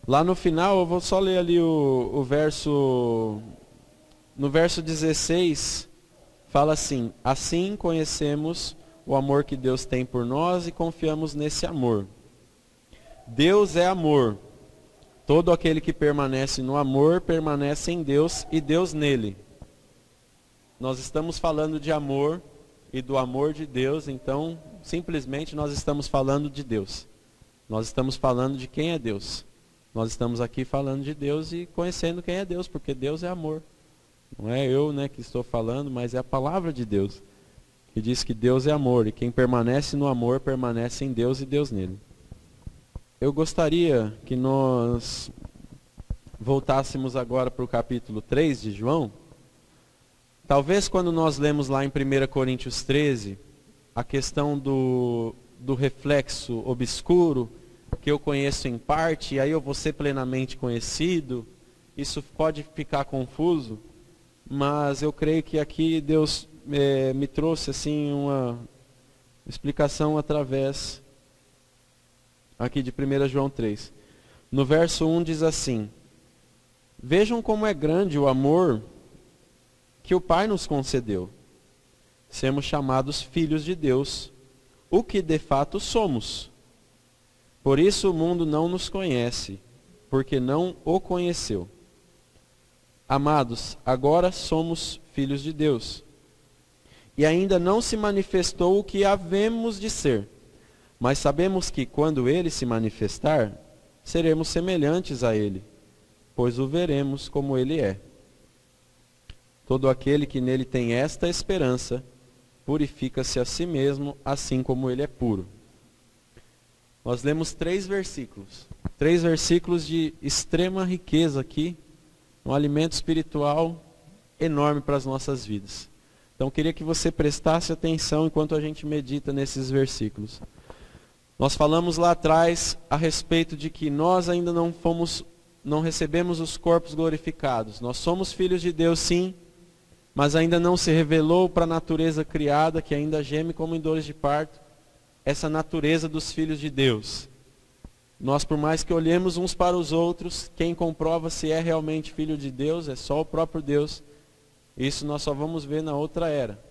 Lá no final, eu vou só ler ali o verso, no verso 16, fala assim, assim conhecemos o amor que Deus tem por nós e confiamos nesse amor. Deus é amor. Todo aquele que permanece no amor, permanece em Deus e Deus nele. Nós estamos falando de amor e do amor de Deus, então, simplesmente nós estamos falando de Deus. Nós estamos falando de quem é Deus. Nós estamos aqui falando de Deus e conhecendo quem é Deus, porque Deus é amor. Não é eu, né, que estou falando, mas é a palavra de Deus, que diz que Deus é amor, e quem permanece no amor permanece em Deus e Deus nele. Eu gostaria que nós voltássemos agora para o capítulo 3 de João. Talvez quando nós lemos lá em 1 Coríntios 13, a questão do reflexo obscuro, que eu conheço em parte, e aí eu vou ser plenamente conhecido, isso pode ficar confuso, mas eu creio que aqui Deus me trouxe assim uma explicação através aqui de 1 João 3. No verso 1 diz assim: vejam como é grande o amor que o Pai nos concedeu, sermos chamados filhos de Deus, o que de fato somos. Por isso o mundo não nos conhece, porque não o conheceu. Amados, agora somos filhos de Deus. E ainda não se manifestou o que havemos de ser. Mas sabemos que quando Ele se manifestar, seremos semelhantes a Ele, pois o veremos como Ele é. Todo aquele que nele tem esta esperança, purifica-se a si mesmo, assim como Ele é puro. Nós lemos 3 versículos. 3 versículos de extrema riqueza aqui, um alimento espiritual enorme para as nossas vidas. Então eu queria que você prestasse atenção enquanto a gente medita nesses versículos. Nós falamos lá atrás a respeito de que nós ainda não recebemos os corpos glorificados. Nós somos filhos de Deus, sim, mas ainda não se revelou para a natureza criada, que ainda geme como em dores de parto, essa natureza dos filhos de Deus. Nós, por mais que olhemos uns para os outros, quem comprova se é realmente filho de Deus é só o próprio Deus. Isso nós só vamos ver na outra era.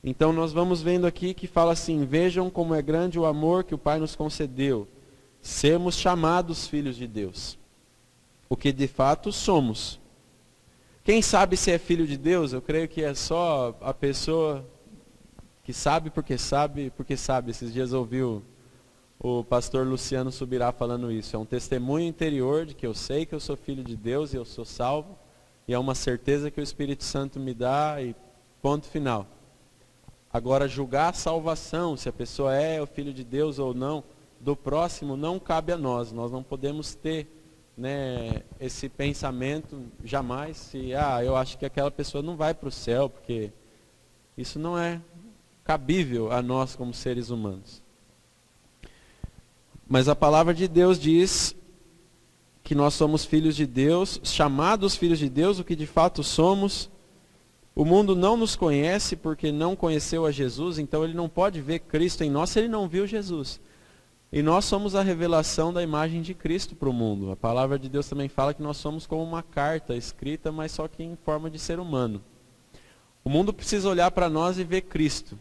Então nós vamos vendo aqui que fala assim: vejam como é grande o amor que o Pai nos concedeu, sermos chamados filhos de Deus, o que de fato somos. Quem sabe se é filho de Deus? Eu creio que é só a pessoa que sabe porque sabe, porque sabe. Esses dias ouviu o pastor Luciano Subirá falando isso. É um testemunho interior de que eu sei que eu sou filho de Deus e eu sou salvo. E é uma certeza que o Espírito Santo me dá e ponto final. Agora, julgar a salvação, se a pessoa é o filho de Deus ou não, do próximo, não cabe a nós. Nós não podemos ter, né, esse pensamento jamais. Se eu acho que aquela pessoa não vai para o céu, porque isso não é cabível a nós como seres humanos. Mas a palavra de Deus diz que nós somos filhos de Deus, chamados filhos de Deus, o que de fato somos. O mundo não nos conhece porque não conheceu a Jesus, então ele não pode ver Cristo em nós se ele não viu Jesus. E nós somos a revelação da imagem de Cristo para o mundo. A palavra de Deus também fala que nós somos como uma carta escrita, mas só que em forma de ser humano. O mundo precisa olhar para nós e ver Cristo.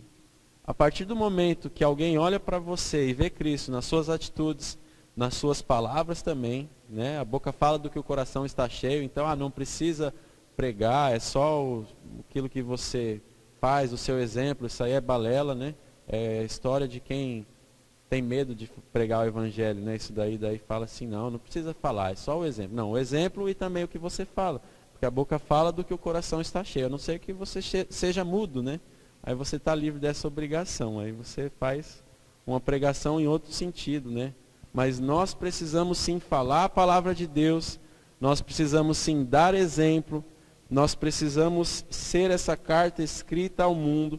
A partir do momento que alguém olha para você e vê Cristo nas suas atitudes, nas suas palavras também, né? A boca fala do que o coração está cheio, então não precisa pregar, é só aquilo que você faz, o seu exemplo, isso aí é balela, né? É história de quem tem medo de pregar o evangelho, né? Isso daí fala assim, não precisa falar, é só o exemplo. Não, o exemplo e também o que você fala, porque a boca fala do que o coração está cheio, a não ser que você seja mudo, né? Aí você está livre dessa obrigação, aí você faz uma pregação em outro sentido, né? Mas nós precisamos sim falar a palavra de Deus, nós precisamos sim dar exemplo, nós precisamos ser essa carta escrita ao mundo,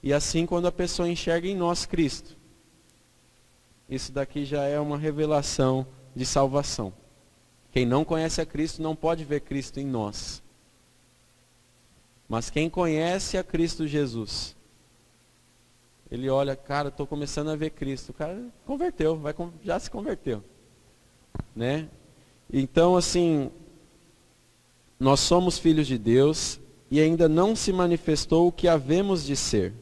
e assim quando a pessoa enxerga em nós Cristo, isso daqui já é uma revelação de salvação. Quem não conhece a Cristo não pode ver Cristo em nós. Mas quem conhece a Cristo Jesus, ele olha, cara, estou começando a ver Cristo. O cara converteu, já se converteu. Né? Então, assim, nós somos filhos de Deus e ainda não se manifestou o que havemos de ser.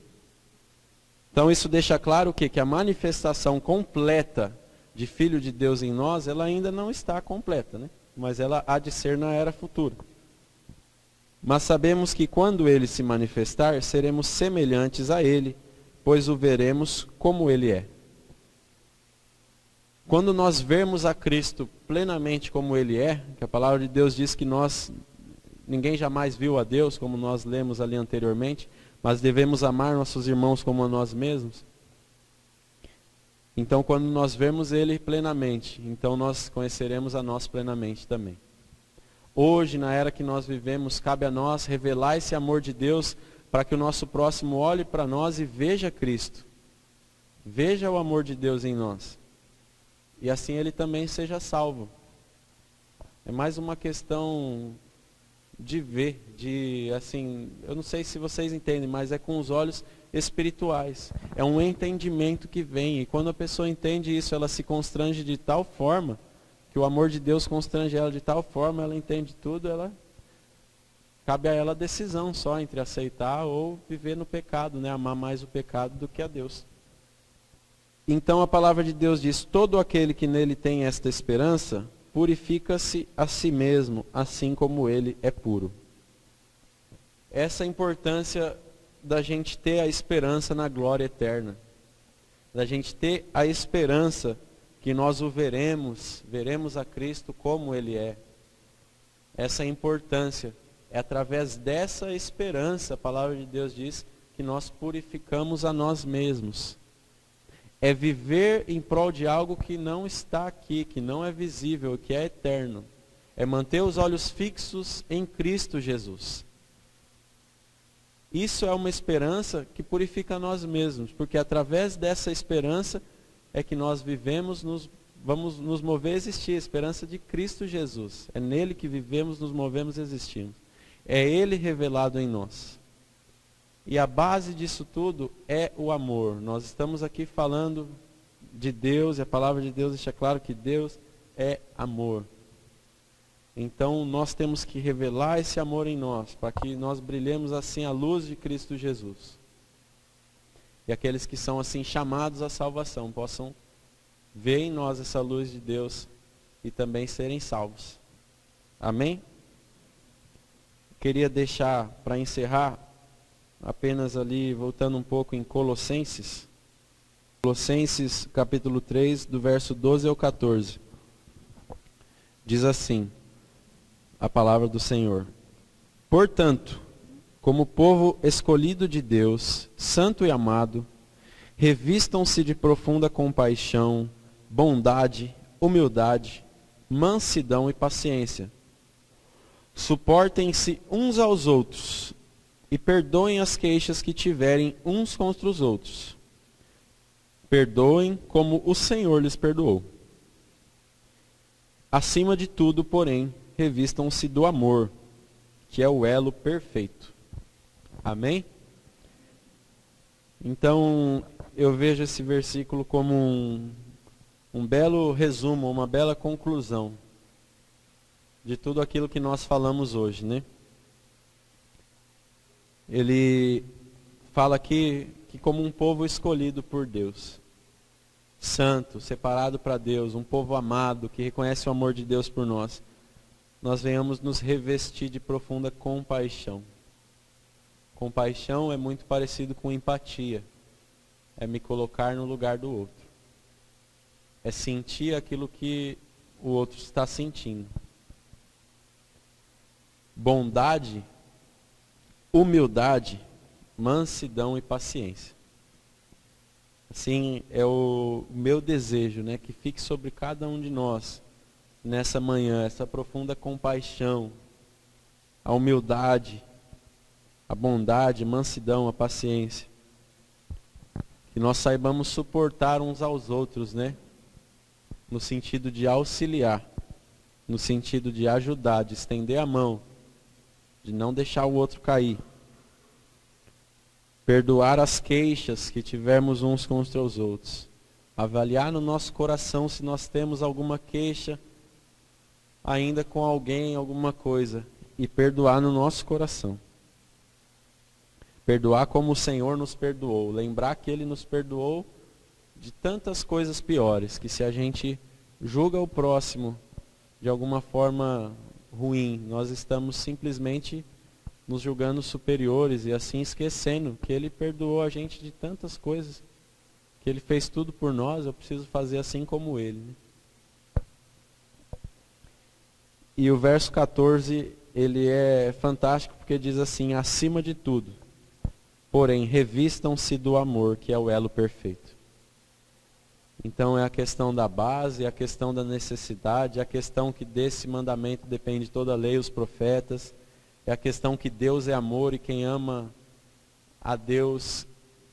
Então isso deixa claro o quê? Que a manifestação completa de Filho de Deus em nós, ela ainda não está completa, né? Mas ela há de ser na era futura. Mas sabemos que quando Ele se manifestar, seremos semelhantes a Ele, pois o veremos como Ele é. Quando nós vermos a Cristo plenamente como Ele é, que a palavra de Deus diz que nós ninguém jamais viu a Deus, como nós lemos ali anteriormente, mas devemos amar nossos irmãos como a nós mesmos. Então, quando nós vemos Ele plenamente, então nós conheceremos a nós plenamente também. Hoje, na era que nós vivemos, cabe a nós revelar esse amor de Deus para que o nosso próximo olhe para nós e veja Cristo. Veja o amor de Deus em nós. E assim ele também seja salvo. É mais uma questão de ver, eu não sei se vocês entendem, mas é com os olhos espirituais. É um entendimento que vem. E quando a pessoa entende isso, ela se constrange de tal forma, que o amor de Deus constrange ela de tal forma, ela entende tudo, cabe a ela a decisão só entre aceitar ou viver no pecado, né? Amar mais o pecado do que a Deus. Então a palavra de Deus diz: todo aquele que nele tem esta esperança, purifica-se a si mesmo, assim como ele é puro. Essa é a importância da gente ter a esperança na glória eterna. Da gente ter a esperança que nós o veremos a Cristo como Ele é. Essa é a importância. É através dessa esperança, a palavra de Deus diz, que nós purificamos a nós mesmos. É viver em prol de algo que não está aqui, que não é visível, que é eterno. É manter os olhos fixos em Cristo Jesus. Isso é uma esperança que purifica a nós mesmos, porque através dessa esperança é que nós vamos nos mover a existir, a esperança de Cristo Jesus. É nele que vivemos, nos movemos e existimos. É Ele revelado em nós. E a base disso tudo é o amor. Nós estamos aqui falando de Deus, e a palavra de Deus deixa claro que Deus é amor. Então nós temos que revelar esse amor em nós, para que nós brilhemos assim a luz de Cristo Jesus. E aqueles que são assim chamados à salvação possam ver em nós essa luz de Deus e também serem salvos. Amém? Queria deixar para encerrar apenas ali, voltando um pouco em Colossenses. Colossenses capítulo 3, do verso 12 ao 14. Diz assim a palavra do Senhor: portanto, como povo escolhido de Deus, santo e amado, revistam-se de profunda compaixão, bondade, humildade, mansidão e paciência. Suportem-se uns aos outros e perdoem as queixas que tiverem uns contra os outros. Perdoem como o Senhor lhes perdoou. Acima de tudo, porém, revistam-se do amor, que é o elo perfeito. Amém? Então, eu vejo esse versículo como um belo resumo, uma bela conclusão de tudo aquilo que nós falamos hoje, né? Ele fala aqui que como um povo escolhido por Deus, santo, separado para Deus, um povo amado, que reconhece o amor de Deus por nós, nós venhamos nos revestir de profunda compaixão. Compaixão é muito parecido com empatia. É me colocar no lugar do outro. É sentir aquilo que o outro está sentindo. Bondade, humildade, mansidão e paciência. Assim é o meu desejo, né, que fique sobre cada um de nós nessa manhã, essa profunda compaixão, a humildade, a bondade, a mansidão, a paciência. Que nós saibamos suportar uns aos outros, né? No sentido de auxiliar, no sentido de ajudar, de estender a mão, de não deixar o outro cair. Perdoar as queixas que tivermos uns contra os outros. Avaliar no nosso coração se nós temos alguma queixa ainda com alguém, alguma coisa. E perdoar no nosso coração. Perdoar como o Senhor nos perdoou. Lembrar que Ele nos perdoou de tantas coisas piores. Que se a gente julga o próximo de alguma forma ruim, nós estamos simplesmente nos julgando superiores e assim esquecendo que Ele perdoou a gente de tantas coisas. Que Ele fez tudo por nós, eu preciso fazer assim como Ele. Né? E o verso 14 ele é fantástico porque diz assim: acima de tudo, porém, revistam-se do amor, que é o elo perfeito. Então é a questão da base, a questão da necessidade, a questão que desse mandamento depende toda a lei, os profetas, é a questão que Deus é amor e quem ama a Deus,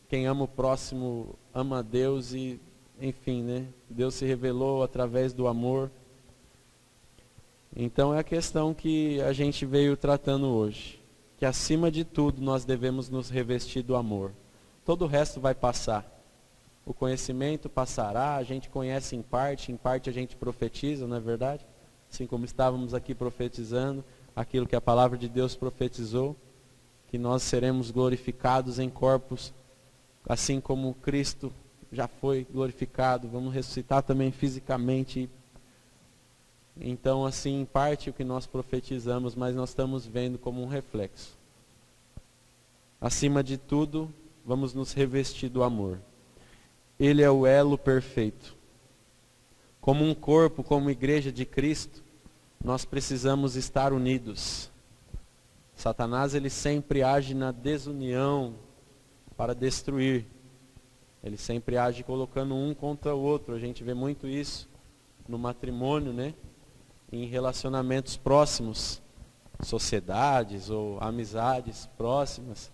quem ama o próximo ama a Deus e, enfim, né? Deus se revelou através do amor. Então é a questão que a gente veio tratando hoje, que acima de tudo nós devemos nos revestir do amor. Todo o resto vai passar. O conhecimento passará, a gente conhece em parte a gente profetiza, não é verdade? Assim como estávamos aqui profetizando, aquilo que a palavra de Deus profetizou, que nós seremos glorificados em corpos, assim como Cristo já foi glorificado, vamos ressuscitar também fisicamente. Então, assim, em parte o que nós profetizamos, mas nós estamos vendo como um reflexo. Acima de tudo, vamos nos revestir do amor. Ele é o elo perfeito. Como um corpo, como igreja de Cristo, nós precisamos estar unidos. Satanás, ele sempre age na desunião para destruir. Ele sempre age colocando um contra o outro. A gente vê muito isso no matrimônio, né? Em relacionamentos próximos, sociedades ou amizades próximas.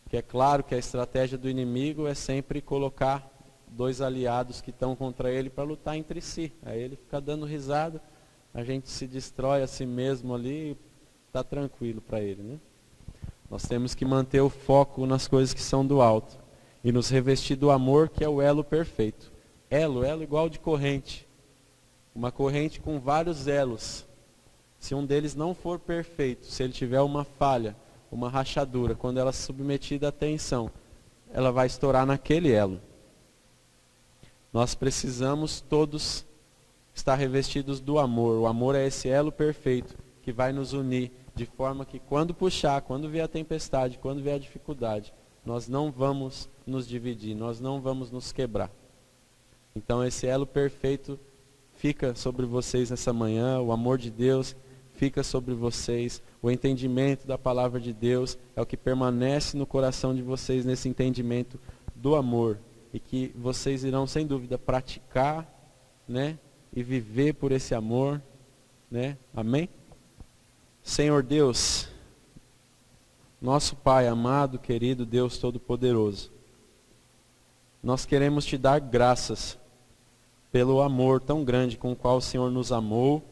Que é claro que a estratégia do inimigo é sempre colocar dois aliados que estão contra ele para lutar entre si. Aí ele fica dando risada, a gente se destrói a si mesmo ali e está tranquilo para ele, né? Nós temos que manter o foco nas coisas que são do alto e nos revestir do amor, que é o elo perfeito. Elo igual de corrente. Uma corrente com vários elos. Se um deles não for perfeito, se ele tiver uma falha, uma rachadura, quando ela é submetida à tensão, ela vai estourar naquele elo. Nós precisamos todos estar revestidos do amor. O amor é esse elo perfeito que vai nos unir, de forma que quando puxar, quando vier a tempestade, quando vier a dificuldade, nós não vamos nos dividir, nós não vamos nos quebrar. Então esse elo perfeito fica sobre vocês nessa manhã, o amor de Deus fica sobre vocês, o entendimento da palavra de Deus é o que permanece no coração de vocês nesse entendimento do amor. E que vocês irão, sem dúvida, praticar, né? E viver por esse amor, né? Amém? Senhor Deus, nosso Pai amado, querido Deus Todo-Poderoso, nós queremos te dar graças pelo amor tão grande com o qual o Senhor nos amou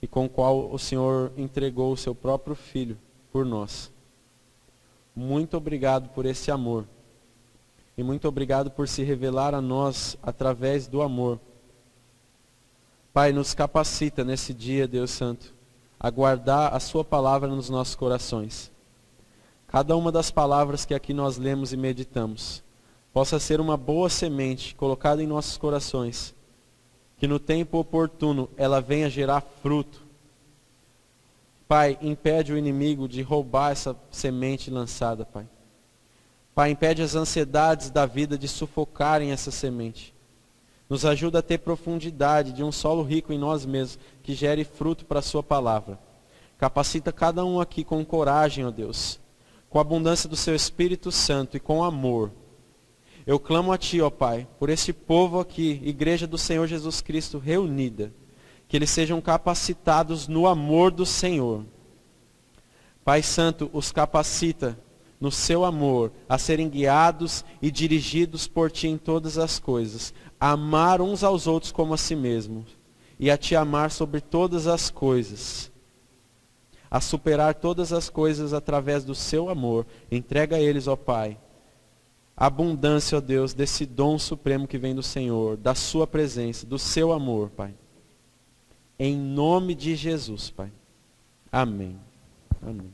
e com o qual o Senhor entregou o seu próprio Filho por nós. Muito obrigado por esse amor. E muito obrigado por se revelar a nós através do amor. Pai, nos capacita nesse dia, Deus Santo, a guardar a sua palavra nos nossos corações. Cada uma das palavras que aqui nós lemos e meditamos possa ser uma boa semente colocada em nossos corações, que no tempo oportuno ela venha gerar fruto. Pai, impede o inimigo de roubar essa semente lançada, Pai. Pai, impede as ansiedades da vida de sufocarem essa semente. Nos ajuda a ter profundidade de um solo rico em nós mesmos, que gere fruto para a sua palavra. Capacita cada um aqui com coragem, ó Deus, com a abundância do seu Espírito Santo e com amor. Eu clamo a Ti, ó Pai, por este povo aqui, Igreja do Senhor Jesus Cristo reunida, que eles sejam capacitados no amor do Senhor. Pai Santo, os capacita no seu amor, a serem guiados e dirigidos por Ti em todas as coisas, a amar uns aos outros como a si mesmos, e a Te amar sobre todas as coisas, a superar todas as coisas através do seu amor. Entrega a eles, ó Pai, a abundância, ó Deus, desse dom supremo que vem do Senhor, da sua presença, do seu amor, Pai. Em nome de Jesus, Pai. Amém. Amém.